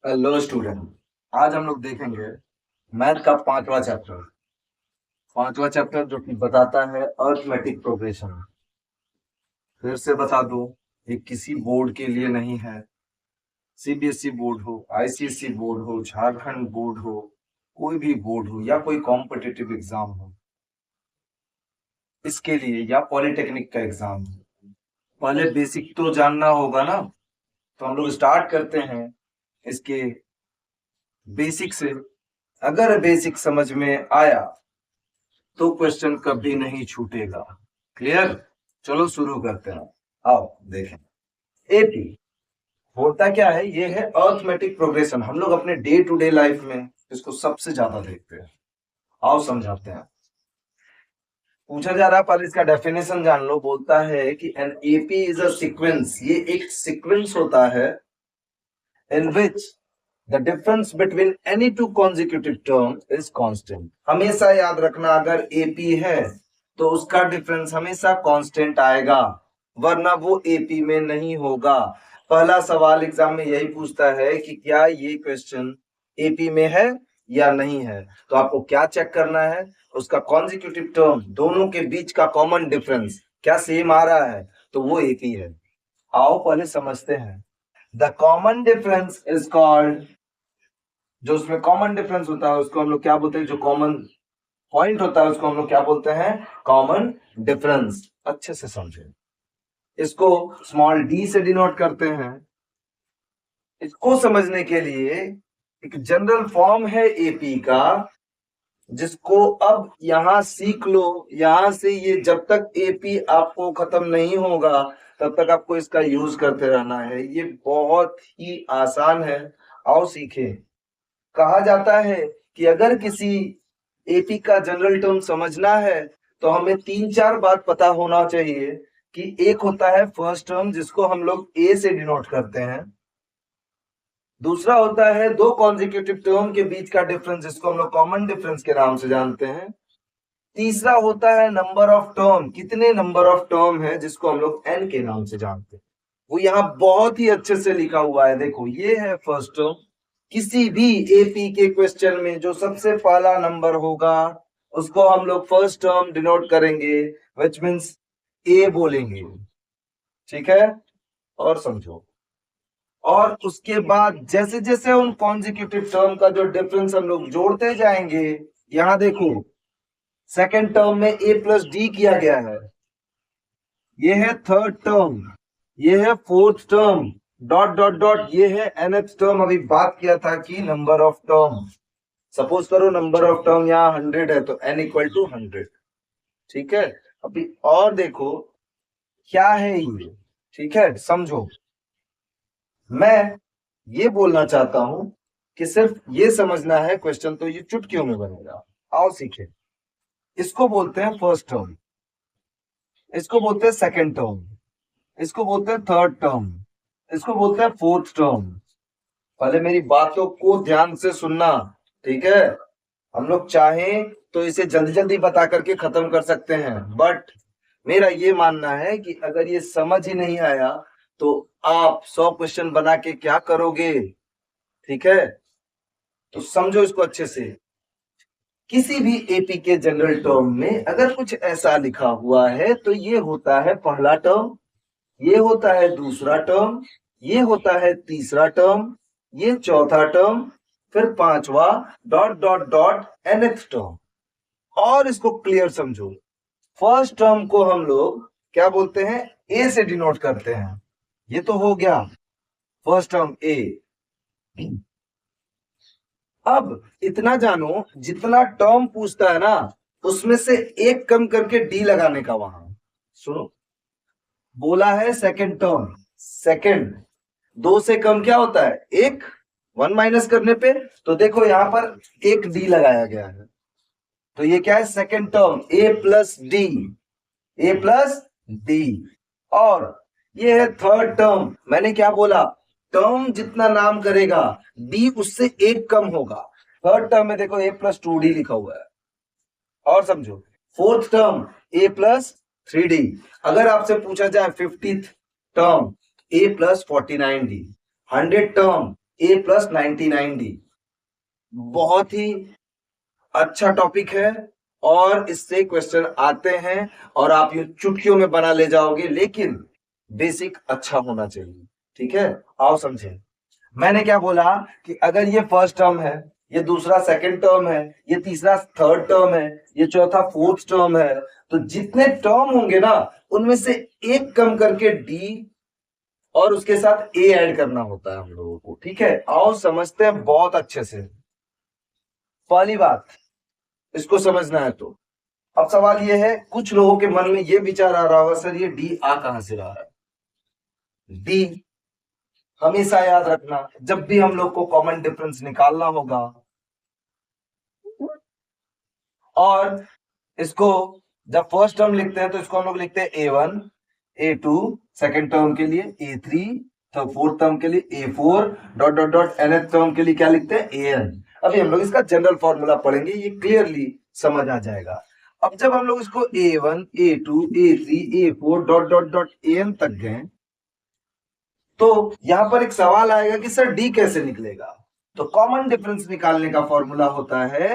Hello student. आज हम लोग देखेंगे मैथ का पांचवा चैप्टर जो कि बताता है अर्थमेटिक प्रोग्रेशन। फिर से बता दूं, ये किसी बोर्ड के लिए नहीं है। सीबीएसई बोर्ड हो, आईसीएसई बोर्ड हो, झारखंड बोर्ड हो, कोई भी बोर्ड हो या कोई कॉम्पिटिटिव एग्जाम हो, इसके लिए या पॉलिटेक्निक का एग्जाम हो, पहले बेसिक तो जानना होगा ना। तो हम लोग स्टार्ट करते हैं इसके बेसिक से। अगर बेसिक समझ में आया तो क्वेश्चन कभी नहीं छूटेगा। क्लियर? चलो शुरू करते हैं। आओ देखें। एपी होता क्या है? ये है अर्थमेटिक प्रोग्रेशन। हम लोग अपने डे टू डे लाइफ में इसको सबसे ज्यादा देखते हैं। आओ समझाते हैं। पूछा जा रहा है, पहले इसका डेफिनेशन जान लो। बोलता है कि an AP is a sequence. ये एक सीक्वेंस होता है in which the difference between any two consecutive term is constant। हमेशा याद रखना, अगर एपी है तो उसका डिफरेंस हमेशा कांस्टेंट आएगा, वरना वो एपी में नहीं होगा। पहला सवाल एग्जाम में यही पूछता है कि क्या ये क्वेश्चन एपी में है या नहीं है। तो आपको क्या चेक करना है? उसका कॉन्जिक्यूटिव टर्म, दोनों के बीच का कॉमन डिफरेंस क्या सेम आ रहा है, तो वो एपी है। आओ पहले समझते हैं। The common difference is called, जो उसमें कॉमन डिफरेंस होता है उसको हम लोग क्या बोलते हैं? जो कॉमन पॉइंट होता है उसको हम लोग क्या बोलते हैं? Common difference. अच्छे से समझे। इसको स्मॉल डी से डिनोट करते हैं। इसको समझने के लिए एक जनरल फॉर्म है एपी का, जिसको अब यहां सीख लो। यहां से ये जब तक एपी आपको खत्म नहीं होगा तब तक आपको इसका यूज करते रहना है। ये बहुत ही आसान है। आओ सीखे। कहा जाता है कि अगर किसी एपी का जनरल टर्म समझना है तो हमें तीन चार बात पता होना चाहिए। कि एक होता है फर्स्ट टर्म, जिसको हम लोग ए से डिनोट करते हैं। दूसरा होता है दो कॉन्जिक्यूटिव टर्म के बीच का डिफरेंस, जिसको हम लोग कॉमन डिफरेंस के नाम से जानते हैं। तीसरा होता है नंबर ऑफ टर्म, कितने नंबर ऑफ टर्म है, जिसको हम लोग एन के नाम से जानते हैं। वो यहाँ बहुत ही अच्छे से लिखा हुआ है। देखो, ये है फर्स्ट टर्म। किसी भी एपी के क्वेश्चन में जो सबसे पहला नंबर होगा उसको हम लोग फर्स्ट टर्म डिनोट करेंगे, विच मीन्स ए बोलेंगे। ठीक है? और समझो। और उसके बाद जैसे जैसे उन कॉन्जिक्यूटिव टर्म का जो डिफरेंस हम लोग जोड़ते जाएंगे, यहां देखो सेकेंड टर्म में ए प्लस डी किया गया है। ये है थर्ड टर्म, ये है fourth term, dot dot dot, ये है nth टर्म। अभी बात किया था कि नंबर ऑफ टर्म, सपोज करो नंबर ऑफ टर्म यहाँ 100 है तो n इक्वल टू 100। ठीक है? अभी और देखो क्या है ये। ठीक है? समझो। मैं ये बोलना चाहता हूं कि सिर्फ ये समझना है क्वेश्चन, तो ये चुटकियों में बनेगा। आओ सीखे। इसको बोलते हैं फर्स्ट टर्म, इसको बोलते हैं सेकेंड टर्म, इसको बोलते हैं थर्ड टर्म, इसको बोलते हैं फोर्थ टर्म। पहले मेरी बातों को ध्यान से सुनना। ठीक है? हम लोग चाहें तो इसे जल्दी जल्दी बता करके खत्म कर सकते हैं, बट मेरा ये मानना है कि अगर ये समझ ही नहीं आया तो आप 100 क्वेश्चन बना के क्या करोगे? ठीक है? तो समझो इसको अच्छे से। किसी भी एपी के जनरल टर्म में अगर कुछ ऐसा लिखा हुआ है तो ये होता है पहला टर्म, ये होता है दूसरा टर्म, ये होता है तीसरा टर्म, ये चौथा टर्म, फिर पांचवा, dot dot dot nth term. और इसको क्लियर समझो। फर्स्ट टर्म को हम लोग क्या बोलते हैं? ए से डिनोट करते हैं। ये तो हो गया फर्स्ट टर्म ए। अब इतना जानो, जितना टर्म पूछता है ना उसमें से एक कम करके डी लगाने का। वहां सुनो, बोला है सेकंड टर्म, सेकंड, दो से कम क्या होता है? एक। वन माइनस करने पे तो देखो यहां पर एक डी लगाया गया है, तो ये क्या है? सेकंड टर्म, ए प्लस डी, ए प्लस डी। और ये है थर्ड टर्म। मैंने क्या बोला? टर्म जितना नाम करेगा डी उससे एक कम होगा। थर्ड टर्म में देखो ए प्लस 2d लिखा हुआ है। और समझो, फोर्थ टर्म ए प्लस 3D। अगर आपसे पूछा जाए 50th term a plus 49d, 100 term a plus 99d, बहुत ही अच्छा टॉपिक है और इससे क्वेश्चन आते हैं और आप ये चुटकियों में बना ले जाओगे, लेकिन बेसिक अच्छा होना चाहिए। ठीक है, आओ समझे। मैंने क्या बोला कि अगर ये फर्स्ट टर्म है, ये दूसरा सेकंड टर्म है, ये तीसरा थर्ड टर्म है, ये चौथा फोर्थ टर्म है, तो जितने टर्म होंगे ना उनमें से एक कम करके डी और उसके साथ ए ऐड करना होता है हम लोगों को। ठीक है, आओ समझते हैं बहुत अच्छे से। पहली बात इसको समझना है तो अब सवाल ये है, कुछ लोगों के मन में ये विचार आ रहा होगा, सर ये डी आ कहां से रहा है। डी हमेशा याद रखना, जब भी हम लोग को कॉमन डिफरेंस निकालना होगा और इसको जब फर्स्ट टर्म लिखते हैं तो इसको हम लोग लिखते हैं A1, A2 सेकेंड टर्म के लिए, A3 तो फोर्थ टर्म के लिए, A4 dot dot dot nth term के लिए क्या लिखते हैं, AN। अभी हम लोग इसका जनरल फॉर्मूला पढ़ेंगे, ये क्लियरली समझ आ जाएगा। अब जब हम लोग इसको A1, A2, A3, A4 dot dot dot AN तक गए तो यहां पर एक सवाल आएगा कि सर डी कैसे निकलेगा। तो कॉमन डिफरेंस निकालने का फॉर्मूला होता है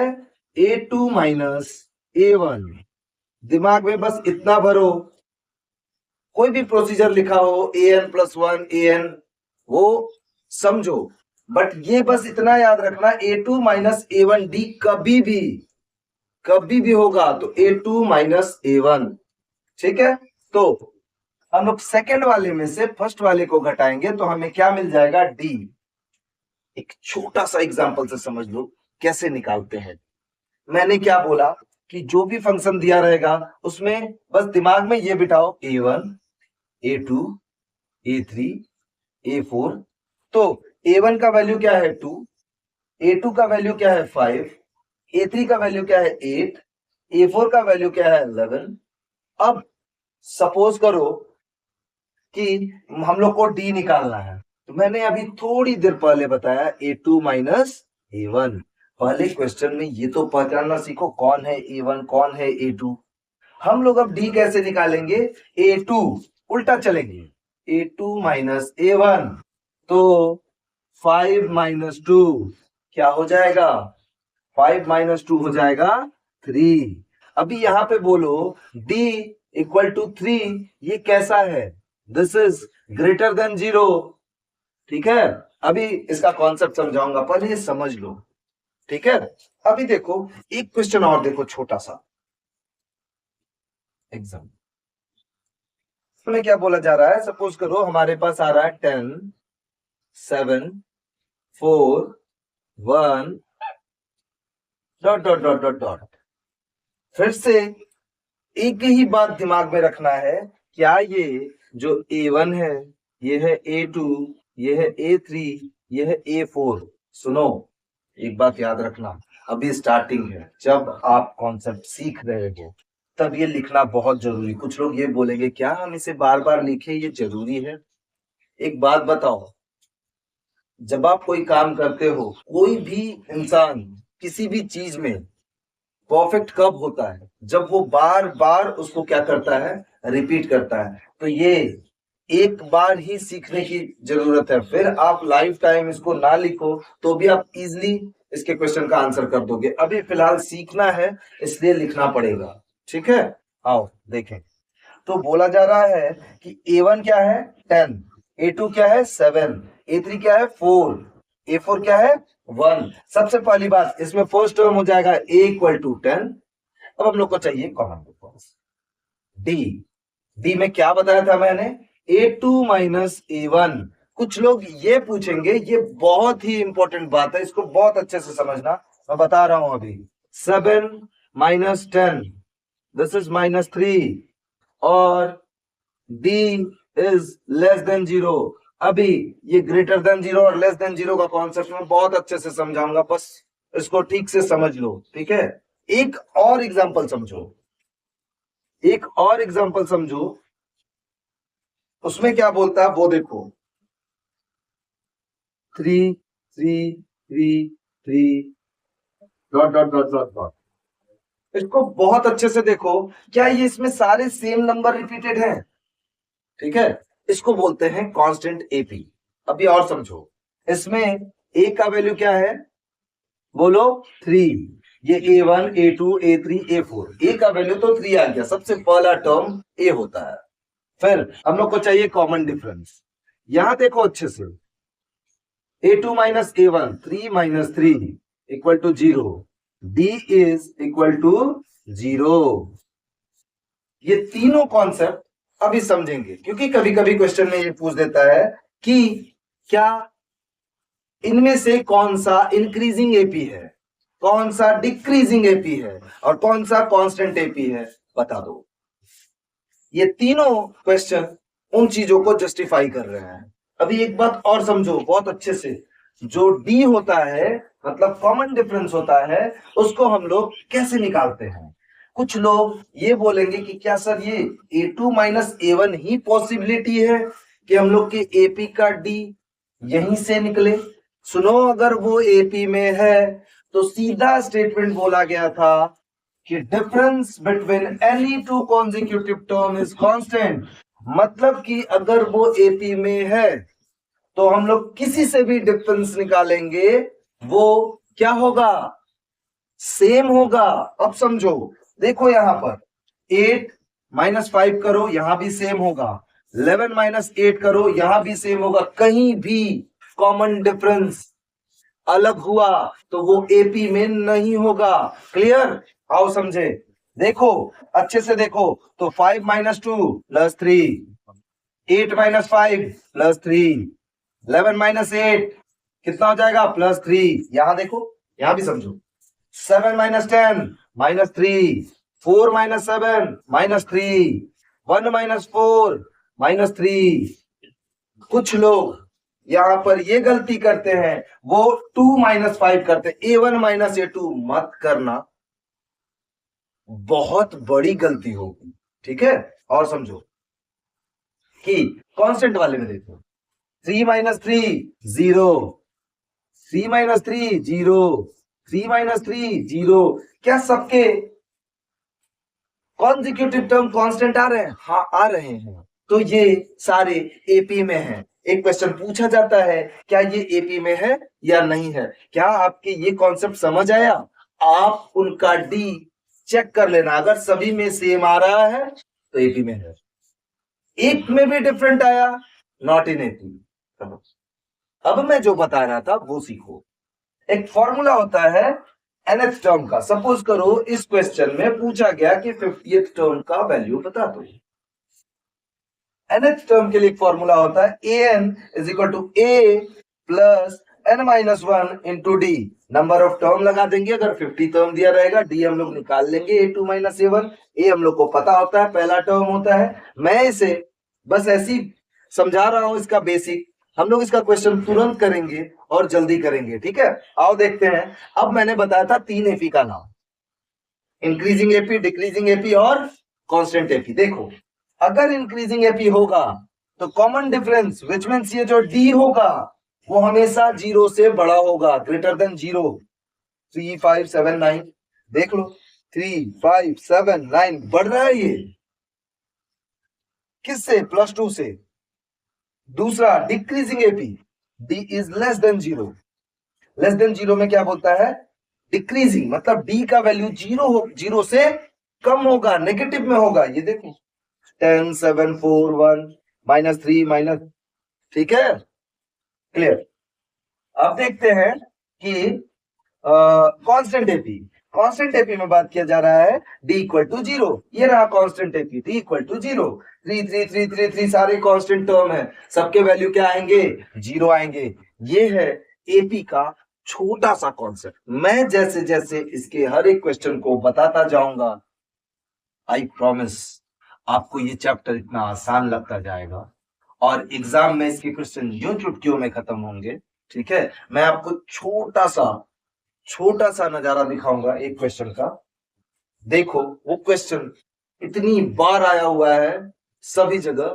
A2 माइनस A1। दिमाग में बस इतना भरो, कोई भी प्रोसीजर लिखा हो AN प्लस 1 AN वो समझो, बट ये बस इतना याद रखना A2 माइनस A1 डी कभी भी होगा तो A2 माइनस A1। ठीक है, तो हम लोग सेकेंड वाले में से फर्स्ट वाले को घटाएंगे तो हमें क्या मिल जाएगा, डी। एक छोटा सा एग्जांपल से समझ लो कैसे निकालते हैं। मैंने क्या बोला कि जो भी फंक्शन दिया रहेगा उसमें बस दिमाग में ये बिठाओ A1, A2, A3, A4। तो A1 का वैल्यू क्या है 2, A2 का वैल्यू क्या है 5, A3 का वैल्यू क्या है 8, A4 का वैल्यू क्या है 11। अब सपोज करो कि हम लोग को डी निकालना है, तो मैंने अभी थोड़ी देर पहले बताया A2 माइनस A1। पहले क्वेश्चन में ये तो पहचानना सीखो कौन है A1 कौन है A2। हम लोग अब डी कैसे निकालेंगे, A2 उल्टा चलेंगे, A2 माइनस A1 तो 5 माइनस 2 क्या हो जाएगा, 5 माइनस 2 हो जाएगा 3। अभी यहां पे बोलो d इक्वल टू 3, ये कैसा है, दिस इज ग्रेटर देन 0। ठीक है, अभी इसका कॉन्सेप्ट समझाऊंगा, पहले ये समझ लो। ठीक है, अभी देखो एक क्वेश्चन और देखो, छोटा सा एग्जाम में क्या बोला जा रहा है। सपोज करो हमारे पास आ रहा है 10, 7, 4, 1 dot dot dot dot dot. फिर से एक ही बात दिमाग में रखना है, क्या ये जो A1 है, ये है A2, ये है A3, ये है A4। सुनो एक बात याद रखना, अभी स्टार्टिंग है, जब आप कॉन्सेप्ट सीख रहे हो तब ये लिखना बहुत जरूरी। कुछ लोग ये बोलेंगे क्या हम इसे बार बार लिखें, ये जरूरी है। एक बात बताओ, जब आप कोई काम करते हो, कोई भी इंसान किसी भी चीज में परफेक्ट कब होता है, जब वो बार बार उसको क्या करता है, रिपीट करता है। तो ये एक बार ही सीखने की जरूरत है, फिर आप लाइफ टाइम इसको ना लिखो तो भी आप इजीली इसके क्वेश्चन का आंसर कर दोगे। अभी फिलहाल सीखना है इसलिए लिखना पड़ेगा। ठीक है, आओ देखें। तो बोला जा रहा है कि A1 क्या है 10, A2 क्या है 7, A3 क्या है 4, A4 क्या है 1। सबसे पहली बात इसमें फर्स्ट टर्म हो जाएगा A इक्वल टू 10। अब हम लोग को चाहिए कॉमन डिफरेंस D। D में क्या बताया था मैंने, A2 माइनस A1। कुछ लोग ये पूछेंगे, ये बहुत ही इंपॉर्टेंट बात है, इसको बहुत अच्छे से समझना, मैं बता रहा हूं अभी। 7 माइनस 10 दिस इज माइनस 3 और d इज लेस देन 0। अभी ये ग्रेटर देन 0 और लेस देन 0 का कॉन्सेप्ट मैं बहुत अच्छे से समझाऊंगा, बस इसको ठीक से समझ लो। ठीक है, एक और एग्जांपल समझो, एक और एग्जांपल समझो, उसमें क्या बोलता है वो देखो। 3, 3, 3, 3 dot dot dot dot dot. इसको बहुत अच्छे से देखो, क्या ये इसमें सारे सेम नंबर रिपीटेड हैं? ठीक है, इसको बोलते हैं कांस्टेंट एपी। अभी और समझो, इसमें ए का वैल्यू क्या है? बोलो 3। ये A1, A2, A3, A4, ए का वैल्यू तो 3 आ गया, सबसे पहला टर्म ए होता है। फिर हम लोग को चाहिए कॉमन डिफरेंस। यहां देखो अच्छे से, A2 minus A1, 3 minus 3 equal to 0, D is equal to 0। ये तीनों कॉन्सेप्ट अभी समझेंगे, क्योंकि कभी कभी क्वेश्चन में ये पूछ देता है कि क्या इनमें से कौन सा इंक्रीजिंग एपी है, कौन सा डिक्रीजिंग एपी है, और कौन सा कांस्टेंट एपी है, बता दो। ये तीनों क्वेश्चन उन चीजों को जस्टिफाई कर रहे हैं। अभी एक बात और समझो बहुत अच्छे से, जो डी होता है मतलब कॉमन डिफरेंस होता है, उसको हम लोग कैसे निकालते हैं? कुछ लोग ये बोलेंगे कि क्या सर ये A2 माइनस A1 ही पॉसिबिलिटी है कि हम लोग के एपी का डी यहीं से निकले? सुनो, अगर वो एपी में है तो सीधा स्टेटमेंट बोला गया था कि difference between any two consecutive term is constant. मतलब कि अगर वो एपी में है तो हम लोग किसी से भी डिफरेंस निकालेंगे, वो क्या होगा? सेम होगा। अब समझो, देखो यहां पर 8 माइनस 5 करो, यहां भी सेम होगा। 11 माइनस 8 करो, यहां भी सेम होगा। कहीं भी कॉमन डिफरेंस अलग हुआ तो वो एपी में नहीं होगा। क्लियर? आओ समझे, देखो अच्छे से देखो। तो 5 minus 2 plus 3, 8 minus 5 plus 3, 11 minus 8 कितना हो जाएगा? प्लस 3। यहां देखो, यहां भी समझो। 7 minus 10 minus 3, 4 minus 7 minus 3, 1 minus 4 minus 3। कुछ लोग यहां पर ये गलती करते हैं, वो 2 माइनस 5 करते हैं। A1 माइनस A2 मत करना, बहुत बड़ी गलती होगी। ठीक है? और समझो कि कांस्टेंट वाले में देखो, 3 माइनस 3 0, 3 माइनस 3 0, 3 माइनस 3 0। क्या सबके कॉन्जिक्यूटिव टर्म कांस्टेंट आ रहे हैं? हाँ आ रहे हैं। तो ये सारे एपी में हैं। एक क्वेश्चन पूछा जाता है, क्या ये एपी में है या नहीं है? क्या आपके ये कॉन्सेप्ट समझ आया? आप उनका डी चेक कर लेना, अगर सभी में सेम आ रहा है तो एपी में है। एक में भी डिफरेंट आया, नॉट इन एपी। अब मैं जो बता रहा था वो सीखो। एक फॉर्मूला होता है nth टर्म का। सपोज करो इस क्वेश्चन में पूछा गया कि 50th टर्म का वैल्यू बता दो। nth टर्म के लिए एक फॉर्मूला होता है an is equal to a plus n minus 1 into d. Number of term लगा देंगे, अगर 50 टर्म दिया रहेगा, डी हम लोग निकाल लेंगे A2 माइनस A1। ए हम लोग को पता होता है पहला टर्म होता है। मैं इसे बस ऐसी समझा रहा हूं, इसका बेसिक। हम लोग इसका क्वेश्चन तुरंत करेंगे और जल्दी करेंगे। ठीक है, आओ देखते हैं। अब मैंने बताया था 3 एपी का नाम, इंक्रीजिंग एपी, डिक्रीजिंग एपी और कांस्टेंट एपी। देखो, अगर इंक्रीजिंग एपी होगा तो कॉमन डिफरेंस विच मींस ये जो डी होगा वो हमेशा 0 से बड़ा होगा, ग्रेटर देन 0। 3 5 7 9, देख लो 3 5 7 9 बढ़ रहा है ये किससे? +2 से। दूसरा decreasing AP, D is less than 0। Less than 0 में क्या बोलता है? डिक्रीजिंग, मतलब डी का वैल्यू 0 से कम होगा, नेगेटिव में होगा। ये देखो 10 7 4 1 माइनस 3 माइनस। ठीक है, क्लियर? अब देखते हैं कि कांस्टेंट एपी। कांस्टेंट एपी में बात किया जा रहा है डी इक्वल टू 0। ये रहा constant AP, d equal to 0। 3 3 3 3 3 सारे कांस्टेंट टर्म है, सबके वैल्यू क्या आएंगे? 0 आएंगे। ये है एपी का छोटा सा कॉन्सेप्ट। मैं जैसे जैसे इसके हर एक क्वेश्चन को बताता जाऊंगा, आई प्रॉमिस आपको ये चैप्टर इतना आसान लगता जाएगा और एग्जाम में इसके क्वेश्चन यूं चुटकियों में खत्म होंगे। ठीक है, मैं आपको छोटा सा नजारा दिखाऊंगा एक क्वेश्चन का। देखो, वो क्वेश्चन इतनी बार आया हुआ है सभी जगह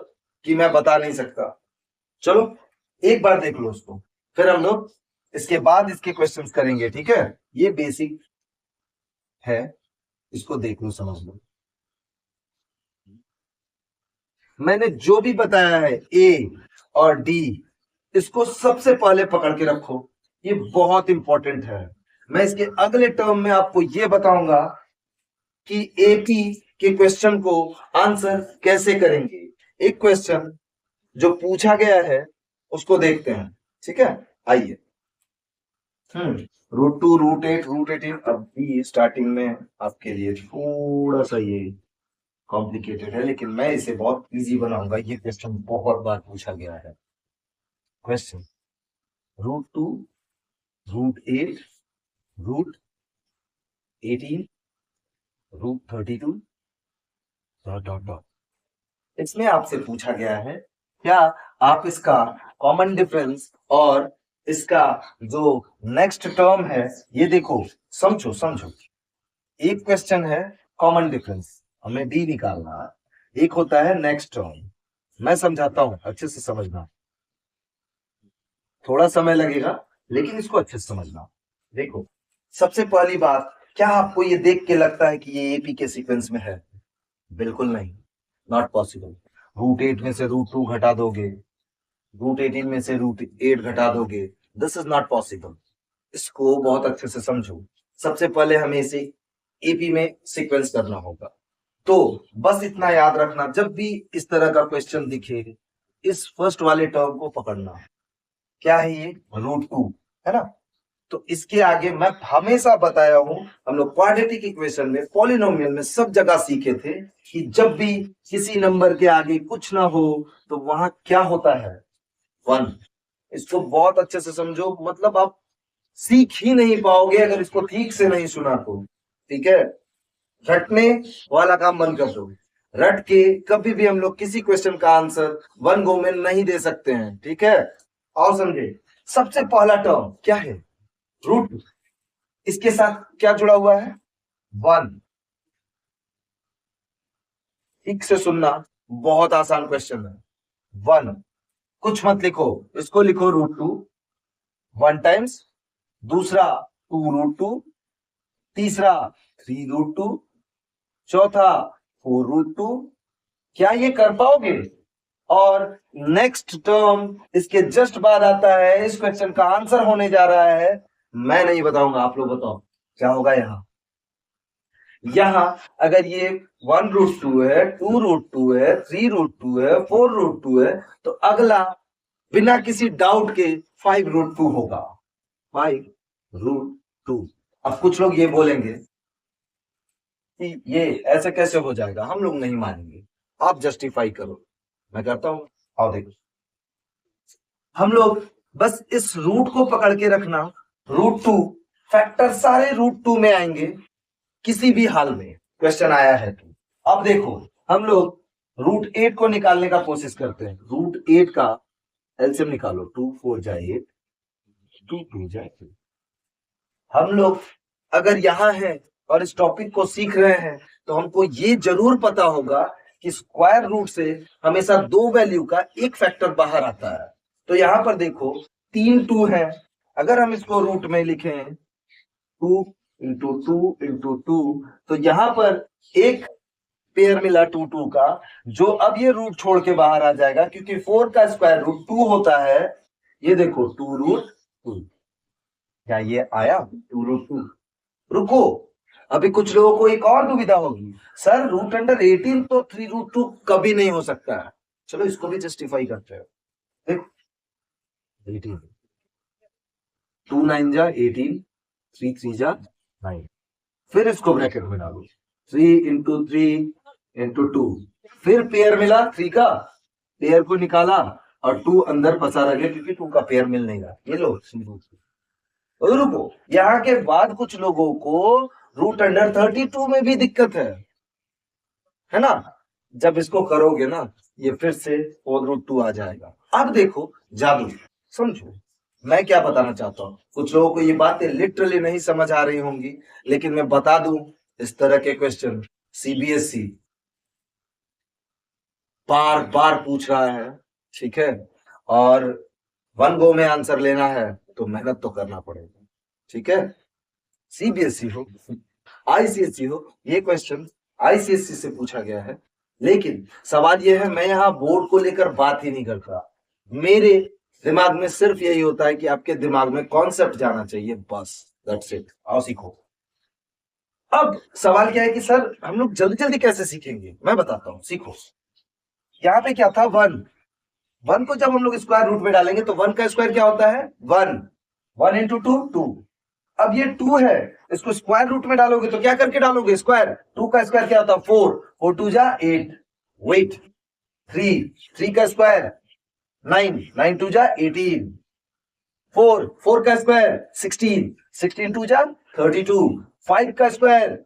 कि मैं बता नहीं सकता। चलो एक बार देख लो उसको, फिर हम लोग इसके बाद इसके क्वेश्चंस करेंगे। ठीक है, ये बेसिक है। इसको देख लो, समझ लो। मैंने जो भी बताया है ए और डी, इसको सबसे पहले पकड़ के रखो, ये बहुत इंपॉर्टेंट है। मैं इसके अगले टर्म में आपको ये बताऊंगा कि एपी के क्वेश्चन को आंसर कैसे करेंगे। एक क्वेश्चन जो पूछा गया है उसको देखते हैं, ठीक है, आइए। Root 2, root 8, root 18। अभी स्टार्टिंग में आपके लिए थोड़ा सा ये कॉम्प्लिकेटेड है, लेकिन मैं इसे बहुत इजी बनाऊंगा। ये क्वेश्चन बहुत बार पूछा गया है। Question root 2, root 8, root 18, root 32 dot dot dot. इसमें आपसे पूछा गया है क्या आप इसका कॉमन डिफरेंस और इसका जो नेक्स्ट टर्म है, ये देखो, समझो समझो। एक क्वेश्चन है कॉमन डिफरेंस, हमें डी निकालना है। एक होता है नेक्स्ट टर्म। मैं समझाता हूं, अच्छे से समझना, थोड़ा समय लगेगा लेकिन इसको अच्छे से समझना। देखो, सबसे पहली बात, क्या आपको ये देख के लगता है कि ये एपी के सीक्वेंस में है? बिल्कुल नहीं, नॉट पॉसिबल। रूट 8 में से रूट 2 घटा दोगे, रूट 18 में से रूट 8 घटा दोगे, दिस इज नॉट पॉसिबल। इसको बहुत अच्छे से समझो। सबसे पहले हमें इसे एपी में सीक्वेंस करना होगा। तो बस इतना याद रखना, जब भी इस तरह का क्वेश्चन दिखे, इस फर्स्ट वाले टर्म को पकड़ना। क्या है ये? रूट 2 है ना। तो इसके आगे मैं हमेशा बताया हूं, हम लोग क्वाड्रेटिक इक्वेशन में, पॉलिनोमियल में सब जगह सीखे थे कि जब भी किसी नंबर के आगे कुछ ना हो तो वहां क्या होता है? 1। इसको बहुत अच्छे से समझो, मतलब आप सीख ही नहीं पाओगे अगर इसको ठीक से नहीं सुना तो। ठीक है, रटने वाला काम बंद कर दो। रट के कभी भी हम लोग किसी क्वेश्चन का आंसर वन गो में नहीं दे सकते हैं, ठीक है। और समझे, सबसे पहला टर्म क्या है? रूट। इसके साथ क्या जुड़ा हुआ है? 1। ठीक से सुनना, बहुत आसान क्वेश्चन है। 1, कुछ मत लिखो, इसको लिखो रूट 2 1 टाइम्स, दूसरा 2√2, तीसरा 3√2, चौथा 4√2। क्या ये कर पाओगे? और नेक्स्ट टर्म इसके जस्ट बाद आता है, इस क्वेश्चन का आंसर होने जा रहा है। मैं नहीं बताऊंगा, आप लोग बताओ क्या होगा यहां। यहां अगर ये 1√2 है, 2√2 है, 3√2 है, 4√2 है, तो अगला बिना किसी डाउट के 5√2 होगा। 5√2। अब कुछ लोग ये बोलेंगे कि ये ऐसे कैसे हो जाएगा, हम लोग नहीं मानेंगे, आप जस्टिफाई करो। मैं करता हूं, आओ देखो। हम लोग बस इस रूट को पकड़ के रखना, रूट 2, फैक्टर सारे रूट 2 में आएंगे किसी भी हाल में, क्वेश्चन आया है तो। अब देखो, हम लोग रूट 8 को निकालने का कोशिश करते हैं। रूट 8 का एलसीएम निकालो, 2 4 जाए 8, 2 2 जाए 2। हम लोग अगर यहां हैं और इस टॉपिक को सीख रहे हैं तो हमको ये जरूर पता होगा कि स्क्वायर रूट से हमेशा दो वैल्यू का एक फैक्टर बाहर आता है। तो यहां पर देखो, 3 2 है, अगर हम इसको रूट में लिखें 2 × 2 × 2, तो यहां पर एक पेयर मिला 2 2 का, जो अब ये रूट छोड़ के बाहर आ जाएगा क्योंकि 4 का स्क्वायर रूट 2 होता है। ये देखो 2√2, क्या ये आया 2√2? रुको, अभी कुछ लोगों को एक और दुविधा होगी, सर √18 तो 3√2 कभी नहीं हो सकता है। चलो इसको भी जस्टिफाई करते हैं। देखो 18, 2 9 जा 18, 3 3 जा 9, फिर इसको ब्रैकेट में डालो, 3 × 3 × 2, फिर पेयर मिला 3 का, पेयर को निकाला और 2 अंदर फंसा रह गया क्योंकि 2 का पेयर मिल नहीं रहा। ये लो, रुको, यहाँ के बाद कुछ लोगों को √32 में भी दिक्कत है ना। जब इसको करोगे ना, ये फिर से 4√2 आ जाएगा। अब देखो जादू, समझो मैं क्या बताना चाहता हूं। कुछ लोगों को ये बातें लिटरली नहीं समझ आ रही होंगी, लेकिन मैं बता दूं, इस तरह के क्वेश्चन सीबीएसई बार बार पूछ रहा है, ठीक है। और वन गो में आंसर लेना है तो मेहनत तो करना पड़ेगा, ठीक है। सीबीएसई हो, आईसीएससी हो, ये क्वेश्चन आईसीएससी से पूछा गया है। लेकिन सवाल ये है, मैं यहाँ बोर्ड को लेकर बात ही नहीं करता, मेरे दिमाग में सिर्फ यही होता है कि आपके दिमाग में कॉन्सेप्ट जाना चाहिए, बस दैट्स इट। आओ सीखो। अब सवाल क्या है कि सर हम लोग जल्दी जल्दी कैसे सीखेंगे, मैं बताता हूं, सीखो। यहाँ पे क्या था, 1 को जब हम लोग स्क्वायर रूट में डालेंगे तो 1 का स्क्वायर क्या होता है, 1 इंटू 2 2। अब ये 2 है, इसको स्क्वायर रूट में डालोगे तो क्या करके डालोगे, स्क्वायर। 2 का स्क्वायर क्या होता है, 4 4 2 जा 8। वेट, 3 का स्क्वायर 9 9 2 जा 18। 4 का स्क्वायर 16 16 2 जा 32। 5 का स्क्वायर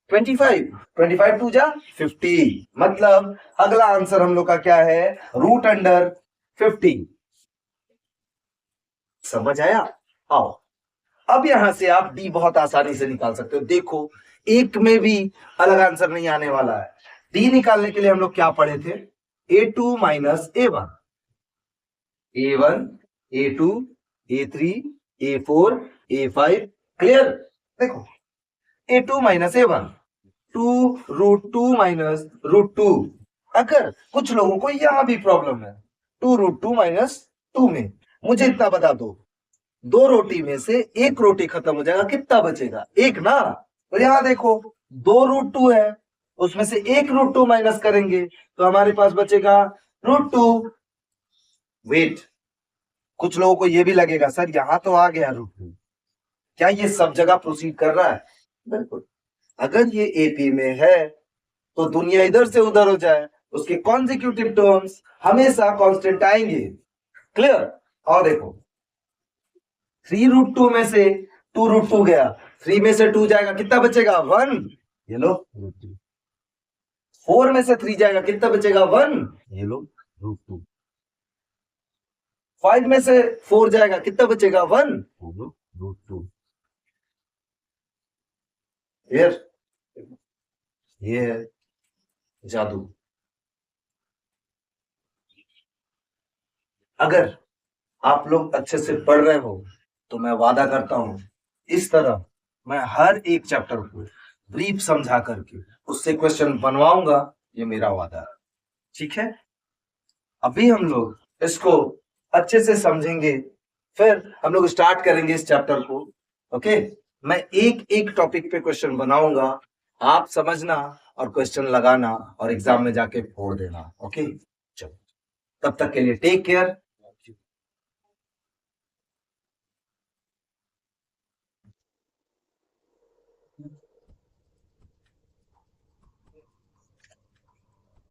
25 25 2 जा 50। मतलब अगला आंसर हम लोग का क्या है, रूट अंडर 50। समझ आया। आओ अब यहां से आप डी बहुत आसानी से निकाल सकते हो। देखो एक में भी अलग आंसर नहीं आने वाला है। डी निकालने के लिए हम लोग क्या पढ़े थे, a2 minus a1, a1 a2 a3 a4 a5। Clear. देखो a2 माइनस a1, 2√2 माइनस √2। अगर कुछ लोगों को यहां भी प्रॉब्लम है, 2√2 माइनस 2 में मुझे इतना बता दो, 2 रोटी में से 1 रोटी खत्म हो जाएगा, कितना बचेगा, 1 ना। तो यहां देखो 2√2 है, उसमें से 1√2 माइनस करेंगे तो हमारे पास बचेगा √2। वेट, कुछ लोगों को यह भी लगेगा सर यहां तो आ गया √2, क्या ये सब जगह प्रोसीड कर रहा है। बिल्कुल, अगर ये एपी में है तो दुनिया इधर से उधर हो जाए, उसके कॉन्जिक्यूटिव टर्म्स हमेशा कांस्टेंट आएंगे। क्लियर। और देखो 3√2 में से 2√2 गया, 3 में से 2 जाएगा, कितना बचेगा, 1। ये लो √2। 4 में से 3 जाएगा, कितना बचेगा, 1। ये लो √2। 5 में से 4 जाएगा, कितना बचेगा, 1। ये लो √2। ये है जादू। अगर आप लोग अच्छे से पढ़ रहे हो तो मैं वादा करता हूं इस तरह मैं हर एक चैप्टर को ब्रीफ समझा करके उससे क्वेश्चन बनवाऊंगा, ये मेरा वादा है। ठीक है, अभी हम लोग इसको अच्छे से समझेंगे, फिर हम लोग स्टार्ट करेंगे इस चैप्टर को। ओके, मैं एक एक टॉपिक पे क्वेश्चन बनाऊंगा, आप समझना और क्वेश्चन लगाना और एग्जाम में जाके फोड़ देना। ओके, चलो तब तक के लिए टेक केयर।